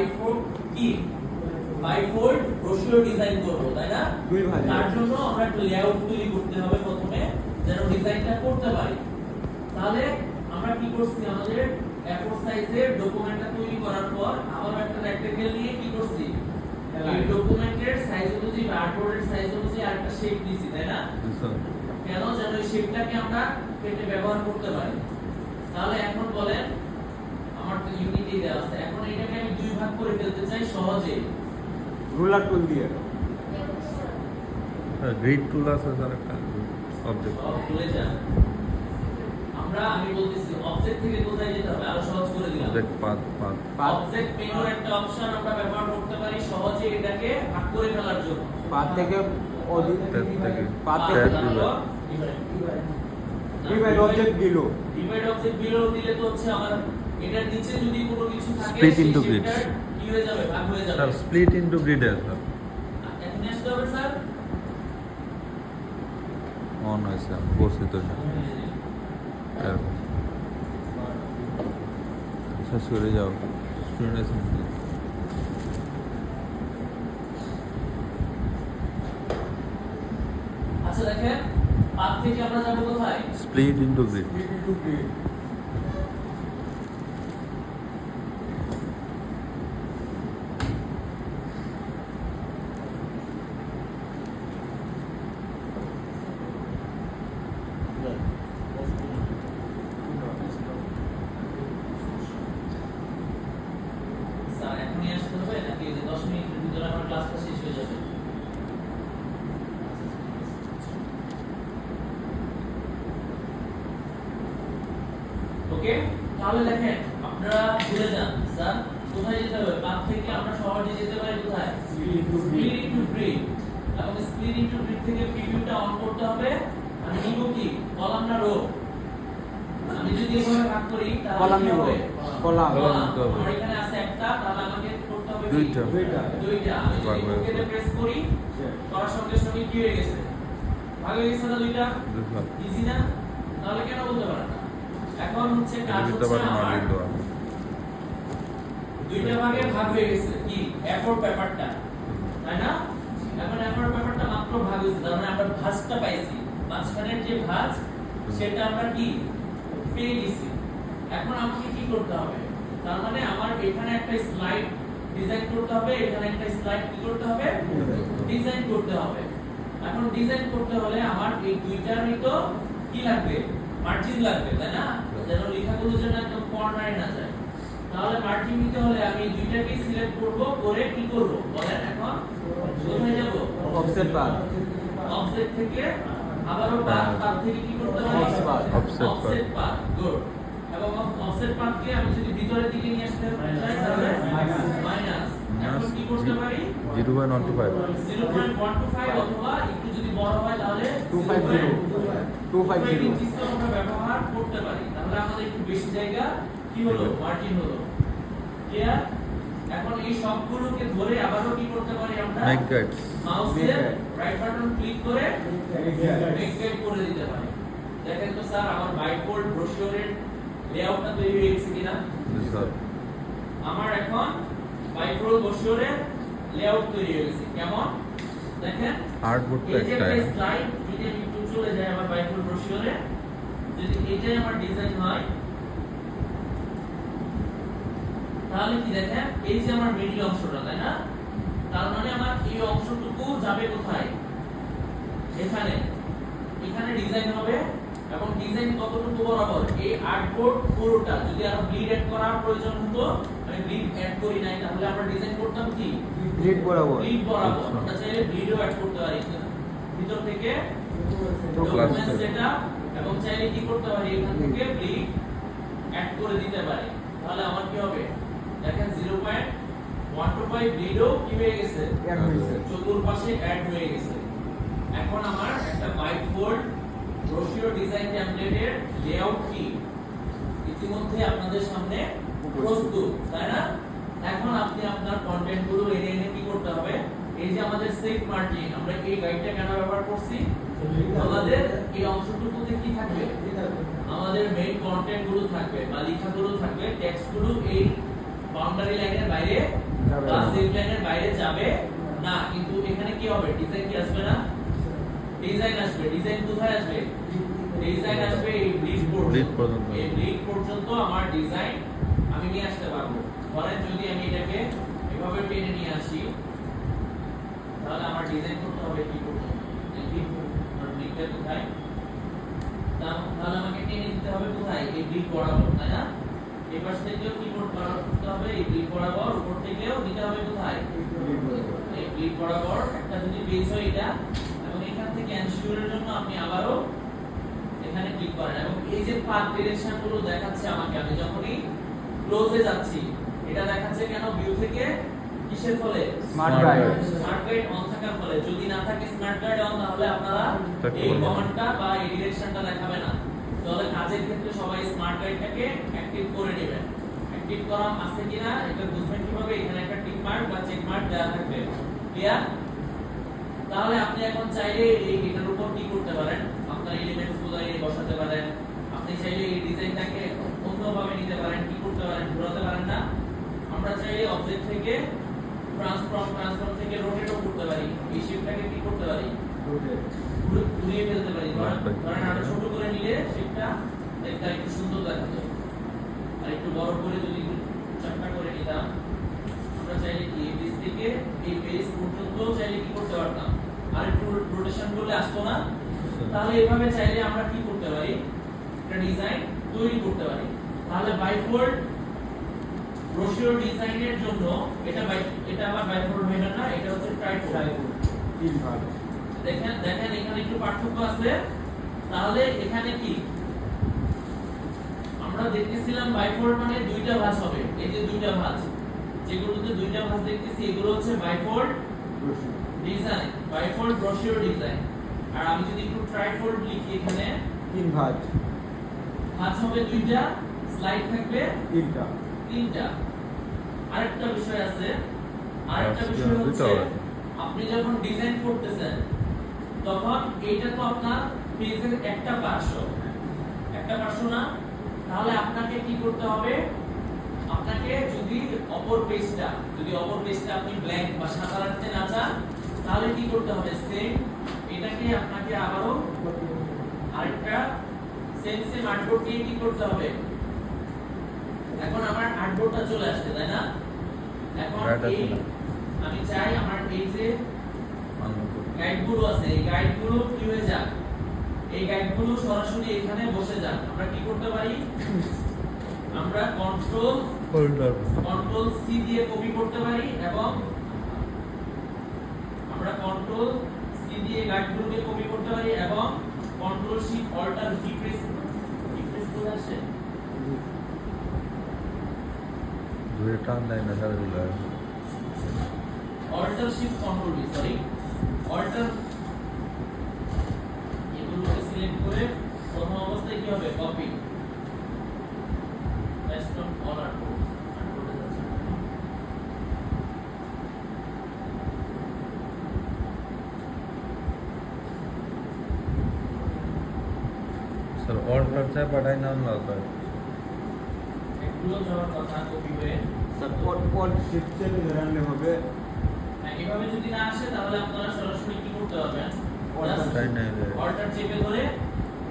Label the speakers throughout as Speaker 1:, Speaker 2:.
Speaker 1: Bifold কি bifold brochure design করব, তাই না? তার জন্য আমরা একটা লেআউট তৈরি করতে হবে প্রথমে, যেন ডিজাইনটা করতে পারি। তাহলে আমরা কি করছি, আমাদের A4 সাইজের ডকুমেন্টটা তৈরি করার পর আবার একটা রেক্টেঙ্গেল নিয়ে কি করছি, এই ডকুমেন্টের সাইজ অনুযায়ী বা আর্টবোর্ডের সাইজ অনুযায়ী আরেকটা শেপ দিছি, তাই না? কেন, যেন এই শেপটাকে আমরা কেটে ব্যবহার করতে পারি। তাহলে এখন বলেন, আমার তো ইউনিটি দেওয়া আছে, এখন এটাকে আমি দুই ভাগ করে ফেলতে চাই সহজে।
Speaker 2: রুলার টুল দিয়ে
Speaker 3: গ্রিড টুল আছে স্যার, একটা অবজেক্ট
Speaker 1: ভুলে যান। আমি বলতেছি অবজেক্ট থেকে কোথায় যেতে হবে, আরো সহজ করে দিলাম।
Speaker 3: অবজেক্ট পাথ
Speaker 1: অবজেক্ট মেনুর একটা অপশন আমরা ব্যবহার করতে পারি সহজে এটাকে ভাগ করে ফেলার জন্য।
Speaker 2: পাথ থেকে পাথ থেকে divide object below,
Speaker 1: divide object below দিলে তো হচ্ছে আমার এটার নিচে যদি কোনো কিছু থাকে
Speaker 3: Split into
Speaker 1: সেটা
Speaker 3: grids.
Speaker 1: কি হয়ে যাবে, ভাগ হয়ে যাবে।
Speaker 3: Sir split into grid sir
Speaker 1: এখন আসতে হবে স্যার,
Speaker 3: অন হয়েছে বসে তো শেষ করে যাও স্টুডেন্ট।
Speaker 1: আচ্ছা দেখেন, পাথ থেকে আমরা যাব কোথায়,
Speaker 3: স্প্লিট ইনটু গ্রিড।
Speaker 1: স্যার এখনই আসতে হবে নাকি যে 10 মিনিটের ভিতরে আমার ক্লাসটা শেষ হয়ে যাবে? ওকে, তাহলে দেখেন আপনারা ভুলে যান স্যার কোথায় যেতে হবে, পাথ থেকে আমরা সহজে যেতে পারি কোথায়, স্প্লিট ইনটু গ্রিড। এবং স্প্লিট ইনটু গ্রিড থেকে প্রিভিউটা অন করতে হবে। আমি নিব কি, কলাম না রো? আমি যদি এভাবে ভাগ করি তাহলে
Speaker 2: কলাম
Speaker 1: কি
Speaker 2: নিব,
Speaker 1: হবে,
Speaker 2: কলাম।
Speaker 1: আমার এখানে আছে একটা, তাহলে আমাকে করতে হবে কি? দুইটা। আমি যদি ওকেতে প্রেস করি, করার সঙ্গে সঙ্গে কি হয়ে গেছে, ভাগ হয়ে গেছে না দুইটা? ইজি না? তাহলে কেন বলতে পারেন না? এখন হচ্ছে কাজ হচ্ছে আমার দুইটা ভাগে ভাগ হয়ে গেছে কি A4 পেপারটা, তাই না? এখন A4 পেপারটা মাত্র ভাগ হয়েছে, তার মানে আমরা ভাঁজটা পাইছি, মাঝখানের যে ভাঁজ সেটা আমরা কি পেয়ে গেছি। এখন আমাকে কি করতে হবে, তার মানে আমার এখানে একটা স্লাইড ডিজাইন করতে হবে, এখানে একটা স্লাইড কি করতে হবে, ডিজাইন করতে হবে। এখন ডিজাইন করতে হলে আমার এই দুইটারই তো কি লাগবে, মার্জিন লাগবে, তাই না? যেন লেখাগুলো যেন একদম কর্নারে না যায়। তাহলে মার্জিন নিতে হলে আমি দুইটাকেই সিলেক্ট করব, করে কি করব বলেন, এখন কোথায় যাব,
Speaker 2: অফসেট পাথ,
Speaker 1: অফসেট থেকে আবারও পাথ থেকে কি করতে হবে, অফসেট পাথ। গুড। এবং অফসেট পাথকে আমি যদি ভিতরের দিকে নিয়ে আসতে চাই তাহলে মাইনাস। এখন কি করতে পারি,
Speaker 3: 0.125
Speaker 1: 0.125 অথবা একটু যদি বড় হয় তাহলে
Speaker 2: 250
Speaker 1: ইঞ্চিসও আমরা ব্যবহার করতে পারি। তাহলে আমাদের একটু বেশি জায়গা কি হলো, মার্জিন হলো। ক্লিয়ার? এখন এই সবগুলোকে ধরে আবারও কি করতে পারি, আমরা
Speaker 3: মেক গাইডস
Speaker 1: মাউসের রাইট বাটন ক্লিক করে মেক গাইড করে দিতে পারি। দেখেন তো স্যার আমার বাইফোল্ড ব্রোশিওরের লেআউটটা তৈরি হয়ে গেছে কিনা?
Speaker 3: স্যার
Speaker 1: আমার এখন বাইফোল্ড ব্রোশিওরের লেআউট তৈরি হয়ে গেছে। কেমন দেখেন,
Speaker 3: আর্টবোর্ডটা
Speaker 1: এই যে
Speaker 3: একটা
Speaker 1: একটা স্লাইড যদি আমি একটু চলে যাই আমার বাইফোল্ড ব্রোশিওরে, যদি এটাই আমার ডিজাইন হয় তাহলে কি দেখেন, এই যে আমার মিডল অংশটা, তাই না? তার মানে আমার এই অংশটুকু যাবে কোথায়, এখানে। এখানে ডিজাইন হবে এবং ডিজাইন কতটুকু বরাবর, এই আর্টবোর্ড পুরোটা। যদি আরো গ্রিড অ্যাড করার প্রয়োজন হতো, আমি গ্রিড অ্যাড করি নাই, তাহলে আমরা ডিজাইন করতাম কি
Speaker 2: গ্রিড বরাবর।
Speaker 1: গ্রিড বরাবর। আমরা চাইলে গ্রিডও অ্যাড করতে পারি ভিতর থেকে ডকুমেন্ট সেটআপ, এবং চাইলে কি করতে পারি এখান থেকে গ্রিড অ্যাড করে দিতে পারি। তাহলে আমার কি হবে দেখেন, 0.125 গ্রিডও কি হয়ে গেছে,
Speaker 2: অ্যাড হয়েছে,
Speaker 1: চতুর্পাশে অ্যাড হয়ে গেছে। এখন আমার একটা বাইফোল্ড ব্রোশিওর ডিজাইন টেমপ্লেটের লেআউট কি ইতিমধ্যে আপনাদের সামনে প্রস্তুত, তাই না? এখন আপনি আপনার কন্টেন্ট গুলো এনে এনে কি করতে হবে, এই যে আমাদের সেভ মার্জিন, আমরা এই গাইডটা কেন ব্যবহার করছি, আমাদের এই অংশটুকুতে কি থাকবে, আমাদের মেইন কন্টেন্ট গুলো থাকবে বা লেখাগুলো থাকবে, টেক্সট গুলো এই বাউন্ডারি লাইনের বাইরে যাবে না, কিন্তু এখানে কি হবে, ডিজাইন কি আসবে না, ডিজাইন আসবে। ডিজাইন কোথায় আসবে, ডিজাইন আসবে এই ব্লিড পর্যন্ত। এই ব্লিড পর্যন্ত আমার ডিজাইন আমি নিয়ে আসতে পারবো। ধরেন যদি আমি এটাকে এভাবে টেনে নিয়ে আসি, তাহলে আমার ডিজাইন করতে হবে কি করতে হবে, ব্লিডটা কোথায়, তাহলে আমাকে টেনে দিতে হবে কোথায়, এই ব্লিড বরাবর, তাই না? এই পাশ থেকেও কি করতে হবে, এই ব্লিড বরাবর, উপর থেকেও নিতে হবে কোথায়, এই ব্লিড বরাবর একটা যদি পেজ হয় এটা, এবং এখান থেকে এনশিওরের জন্য আপনি আবারও এখানে ক্লিক করেন, এবং এই যে পাথ ডিরেকশন গুলো দেখাচ্ছে আমাকে, আমি যখনই ক্লোজে যাচ্ছি এটা দেখাচ্ছে কেন, ভিউ থেকে কিসের ফলে,
Speaker 2: smart guide.
Speaker 1: Smart guide on থাকার ফলে। যদি না থাকে স্মার্ট গাইড অন, তাহলে আপনারা এই কমান্ডটা বা এই ডিরেকশনটা দেখাবে না। তাহলে কাজের ক্ষেত্রে সবাই স্মার্ট গাইডটাকে অ্যাক্টিভ করে নেবেন। অ্যাক্টিভ করা আছে কিনা এটা বুঝবেন কিভাবে, এখানে একটা টিক মার্ক বা চেক মার্ক দেওয়া থাকবে, ক্লিয়ার? তাহলে আপনি এখন চাইলে এই এটার উপর কি করতে পারেন, আপনার এলিমেন্টস গুলো এই বসাতে পারেন। আপনি চাইলে এই ডিজাইনটাকে অন্যভাবে নিতে পারেন, কি করতে পারেন, ঘোরাতে পারেন না। আমরা চাইলে অবজেক্ট থেকে ট্রান্সফর্ম থেকে রোটেটও করতে পারি, এই শেপটাকে কি করতে পারি, ঘুরিয়ে ফেলতে পারি। ধরেন আরো ছোট করে নিলে শেপটা দেখতে একটু সুন্দর দেখাতো, আর একটু বড় করে যদি চাপটা করে নিতাম, আমরা চাইলে কি এই পেজ থেকে এই পেজ পর্যন্ত চাইলে কি করতে পারতাম, আর একটু রোটেশন করলে আসতো না। তাহলে এইভাবে চাইলে আমরা কি করতে পারি, একটা ডিজাইন তৈরি করতে পারি। তাহলে বাইফোল্ড ব্রোশিওর ডিজাইনের জন্য এটা আবার বাইফোল্ড হয় না, এটা হচ্ছে ট্রাইফোল্ড।
Speaker 2: তিন ভাগ।
Speaker 1: দেখেন এখানে একটু পার্থক্য আছে। তাহলে এখানে কি আমরা দেখতেছিলাম, বাইফোল্ড মানে দুইটা ভাঁজ হবে, এই যে দুইটা ভাঁজ, যেগুলোতে দুইটা ভাঁজ দেখতেছি এগুলো হচ্ছে bifold design, bifold brochure design. আর আমি যদি একটু ট্রাইফোল্ড লিখি, এখানে
Speaker 2: তিন ভাগ।
Speaker 1: ভাঁজ হবে দুইটা, স্লাইড থাকবে
Speaker 2: তিনটা।
Speaker 1: আরেকটা বিষয় আছে, আরেকটা বিষয় হচ্ছে আপনি যখন ডিজাইন করতেছেন তখন এইটা তো আপনার পেজের একটা পার্শ্ব না। তাহলে আপনাকে কি করতে হবে, আপনাকে যদি অপর পেজটা আপনি ব্ল্যাঙ্ক বা সাদা রাখতে না চান, তাহলে কি করতে হবে, সেম এটাকে আপনাকে আবারও আরেকটা সেম আর্টবোর্ড দিয়ে কি করতে হবে। এখন আমার আর্টবোর্ডটা চলে আসছে, তাই না? এখন এই আমি চাই আমার এই যে গাইডগুলো আছে, এই গাইডগুলো কি হয়ে যাক, এই গাইডগুলো সরাসরি এখানে বসে যাক। আমরা কি করতে পারি, আমরা কন্ট্রোল সি দিয়ে কপি করতে পারি, এবং আমরা কন্ট্রোল সি দিয়ে গাইডগুলোকে কপি করতে পারি, এবং control shift alt V press করে আসে।
Speaker 3: দুই টান লাইন আছে দিলা,
Speaker 1: alt shift control V, sorry alt, এগুলোকে সিলেক্ট করে প্রথম অবস্থায় কি হবে, copy paste on all artboard, আর্টবোর্ডে যাচ্ছে।
Speaker 3: सर ऑर्डर से पढ़ाई नाम लाता है
Speaker 1: এগুলো যাওয়ার কথা কপি হয়ে,
Speaker 2: কোন শিফটে জানলে হবে।
Speaker 1: এভাবে যদি না আসে তাহলে আপনারা সরাসরি কি করতে পারবেন,
Speaker 3: তাই নাই রে
Speaker 1: অল্টার চেপে ধরে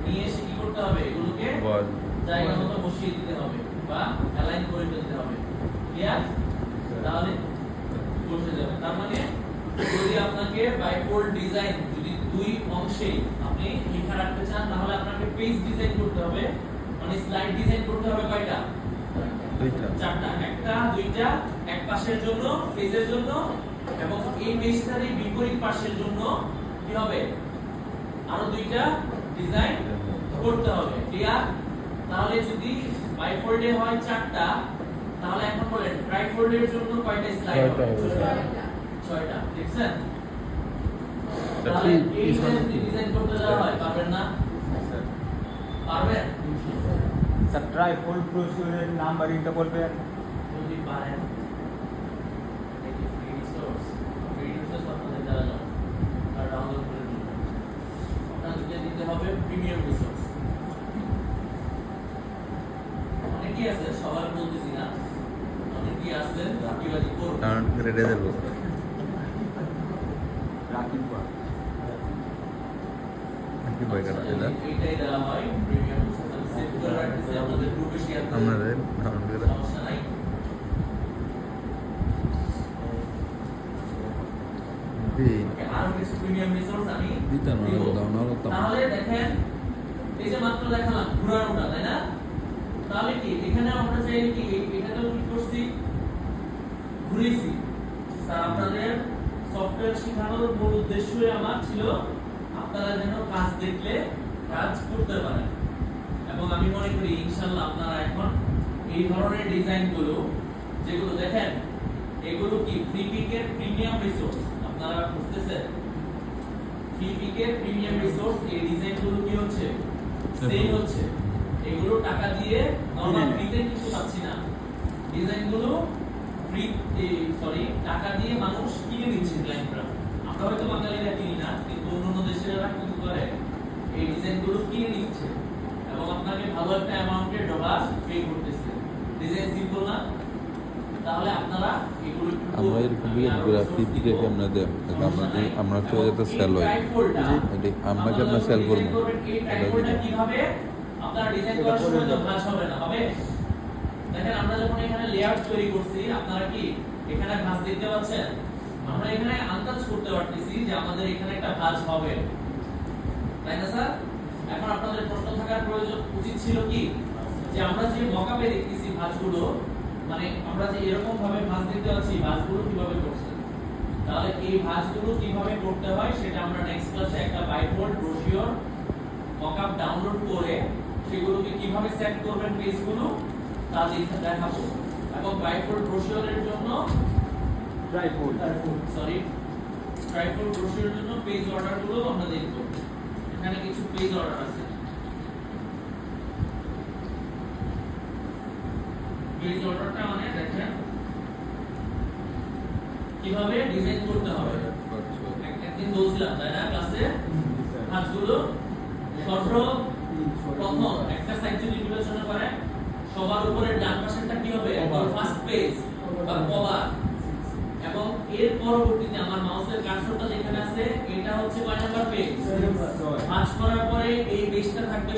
Speaker 1: নিয়ে এসে কি করতে হবে, এগুলোকে
Speaker 3: বল
Speaker 1: জায়গা মতো বসিয়ে দিতে হবে বা অ্যালাইন করে ফেলতে হবে, ক্লিয়ার? তাহলে বসে যাবে। তার মানে যদি আপনাকে বাইফোল্ড ডিজাইন যদি দুই অংশে আপনি লেখা রাখতে চান, তাহলে আপনাকে পেজ ডিজাইন করতে হবে, মানে স্লাইড ডিজাইন করতে হবে কয়টা,
Speaker 3: দুইটা
Speaker 1: চারটা, একটা দুইটা, এক পাশের জন্য পেজের জন্য, এবং এই পেজটারই বিপরীত পাশের জন্য কি হবে, আরো দুইটা ডিজাইন করতে হবে, ক্লিয়ার? তাহলে যদি বাইফোল্ডে হয় চারটা, তাহলে এখন বলেন ট্রাইফোল্ডের জন্য কয়টা স্লাইড হবে, ছয়টা, দেখছেন? তাহলে এই ডিজাইন করতে দেওয়া হয়, পারবেন না? পারবেন?
Speaker 2: স্যার ট্রাইফোল্ড ব্রোশিওরের নাম্বারিংটা বলবেন।
Speaker 1: যদি পারেন ফ্রি রিসোর্স আপনাদের দেওয়া যাবে, আর ডাউনলোড করে নিন। আপনাদেরকে দিতে হবে প্রিমিয়াম রিসোর্স। অনেকেই আছে, সবার বলতেছি না, অনেকেই আছেন ফাঁকিবাজি করবেন।
Speaker 3: ডাউনলোড করে রেখে দেবো
Speaker 2: রাকিব ভাই।
Speaker 3: কি বই কাটা এটা
Speaker 1: এইটাই দেওয়া হয় প্রিমিয়াম সেভ করে রাখতেছি আমাদের গ্রুপে শেয়ার করে
Speaker 3: আপনাদের ডাউনলোড করে
Speaker 1: সমস্যা নাই
Speaker 3: দিন
Speaker 1: আরো কিছু প্রিমিয়াম রিসোর্স আমি
Speaker 3: দিতেন না
Speaker 1: দিব।
Speaker 3: ডাউনলোড করতাম
Speaker 1: তাহলে দেখেন এই যে মাত্র দেখালাম ঘুরানোটা তাই না তাহলে কি এখানে আমরা চাই কি এটাতেও কি করছি ঘুরিয়েছি স্যার আপনাদের সফটওয়্যার শেখানোর মূল উদ্দেশ্যই আমার ছিল আপনারা যেন কাজ দেখলে কাজ করতে পারেন এবং আমি মনে করি ইনশাআল্লাহ আপনারা এখন এই ধরনের ডিজাইনগুলো যেগুলো দেখেন এগুলো কি ফ্লিপিকের প্রিমিয়াম রিসোর্স আপনারা বুঝতেছেন ফ্লিপিকের প্রিমিয়াম রিসোর্স এই ডিজাইনগুলো কি হচ্ছে সেল হচ্ছে এগুলো টাকা দিয়ে নরমাল ফ্রিতে কিছু পাচ্ছি না ডিজাইনগুলো ফ্রি সরি টাকা দিয়ে মানুষ কিনে নিচ্ছে ক্লায়েন্টরা আমরা হয়তো বাঙালিরা কিনি না কিন্তু অন্যান্য দেশেরা কি করে এই ডিজাইনগুলো কিনে নিচ্ছে এবং আপনাকে ভালো একটা অ্যামাউন্টের ডলার পে করতেছে ডিজাইন সিম্পল না তাহলে আপনারা এগুলো একটু
Speaker 3: আমরা এরকম গ্রাফিক দিকে আমরা দেব আমরা তো এটা সেল হয় এটি আমরা কেন সেল করব
Speaker 1: এই টাইপটা কিভাবে আপনারা ডিজাইন করার সময় তো ভাঁজ হবে না হবে দেখেন আমরা যখন এখানে লেআউট তৈরি করছি আপনারা কি এখানে ভাঁজ দেখতে পাচ্ছেন আমরা এখানে আন্দাজ করতে পারতেছি যে আমাদের এখানে একটা ভাঁজ হবে তাই না স্যার এখন আপনাদের প্রশ্ন থাকার প্রয়োজন উচিত ছিল কি যে আমরা যে মকআপে দেখতেছি ভাঁজগুলো মানে আমরা যে এরকম ভাবে ভাঁজ দেখতে পাচ্ছি ভাঁজগুলো কিভাবে করছে তাহলে এই ভাঁজগুলো কিভাবে করতে হয় সেটা আমরা নেক্সট ক্লাসে একটা বাইবোর্ড ব্রোশিওর মকআপ ডাউনলোড করে সেগুলোকে কিভাবে সেট করবেন পেজগুলো তা দেখাবো এবং বাইবোর্ড ব্রোশিওরের জন্য ট্রাইপড ব্রোশিওরের জন্য পেজ অর্ডারগুলো আমরা দেখব এখানে কিছু পেজ অর্ডার আছে পেজ অর্ডারটা মানে দেখেন কিভাবে ডিজাইন করতে হবে একদিন বলছিলাম তাই না ক্লাসে কাজগুলো সর্বপ্রথম একটা সাইড যদি বিবেচনা করে সবার উপরে ডান পাশেরটা কি হবে একদম ফার্স্ট পেজ বা কভার এবং এর পরবর্তীতে আমার মাউসের কার্সরটা যেখানে আছে এটা হচ্ছে কয় নাম্বার পেজ ভাঁজ করার পরে এই পেজটা থাকবে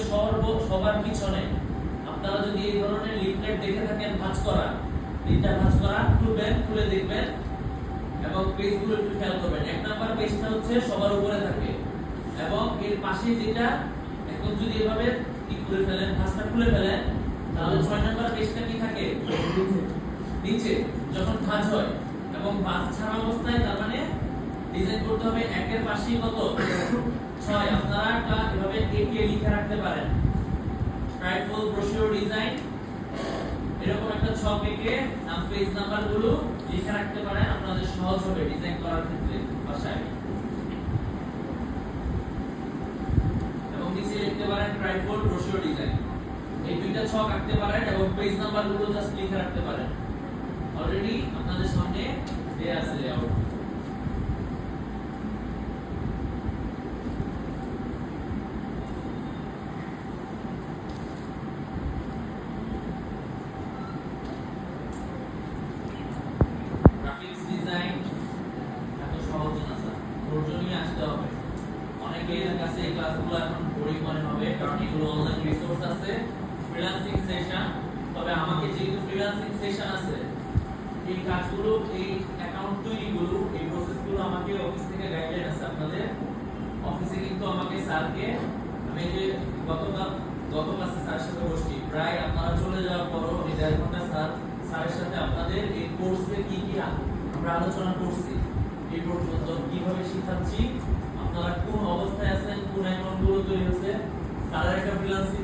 Speaker 1: সবার পিছনে আপনারা যদি এই ধরনের লিফলেট দেখে থাকেন ভাঁজ করা তিনটা ভাঁজ করা খুলে দেখবেন এবং পেজগুলো একটু খেয়াল করবেন এক নাম্বার পেজটা হচ্ছে সবার উপরে থাকে এবং এর পাশে যেটা এখন যদি এভাবে ঠিক করে ফেলেন ভাঁজটা খুলে ফেলেন তাহলে 6 নাম্বার পেজটা কি থাকে নিচে যখন ভাঁজ হয় এবং ভাঁজ ছাড়া অবস্থায় তার মানে ডিজাইন করতে হবে একের পাশেই কত 6 আপনারা একটা এভাবে একে লিখে রাখতে পারেন ট্রাইপল ব্রোশিওর ডিজাইন এরকম একটা ছক এঁকে পেজ নাম্বারগুলো লিখে রাখতে পারেন আপনাদের সহজ হবে ডিজাইন করার ক্ষেত্রে ভাষায় এবং নিচে লিখতে পারেন ট্রাইপল ব্রোশিওর ডিজাইন এই দুইটা ছক আঁকতে পারেন এবং পেজ নাম্বারগুলো জাস্ট লিখে রাখতে পারেন অলরেডি আপনাদের সামনে দেয়া আছে লেআউট গ্রাফিক্স ডিজাইন এত সহজ না স্যার ধৈর্য নিয়ে আসতে হবে অনেকের কাছে এই ক্লাসগুলো এখন বোরিং মনে হবে কারণ এগুলো অনলাইন রিসোর্স আছে ফ্রিল্যান্সিং সেশন তবে আমাকে যেহেতু ফ্রিল্যান্সিং সেশন আছে এই কাজগুলো এই অ্যাকাউন্ট তৈরিগুলো এই প্রসেসগুলো আমাকে অফিস থেকে গাইডলাইন আছে আপনাদের অফিসে কিন্তু আমাকে স্যারকে আমি যে গত ক্লাসে স্যারের সাথে বসছি প্রায় আপনারা চলে যাওয়ার পরও আমি 1.5 ঘন্টা স্যারের সাথে আপনাদের এই কোর্সে কি কি আমরা আলোচনা করছি এই পর্যন্ত কিভাবে শিখাচ্ছি আপনারা কোন অবস্থায় আছেন কোন অ্যাকাউন্টগুলো তৈরি হচ্ছে স্যারের একটা ফ্রিল্যান্সিং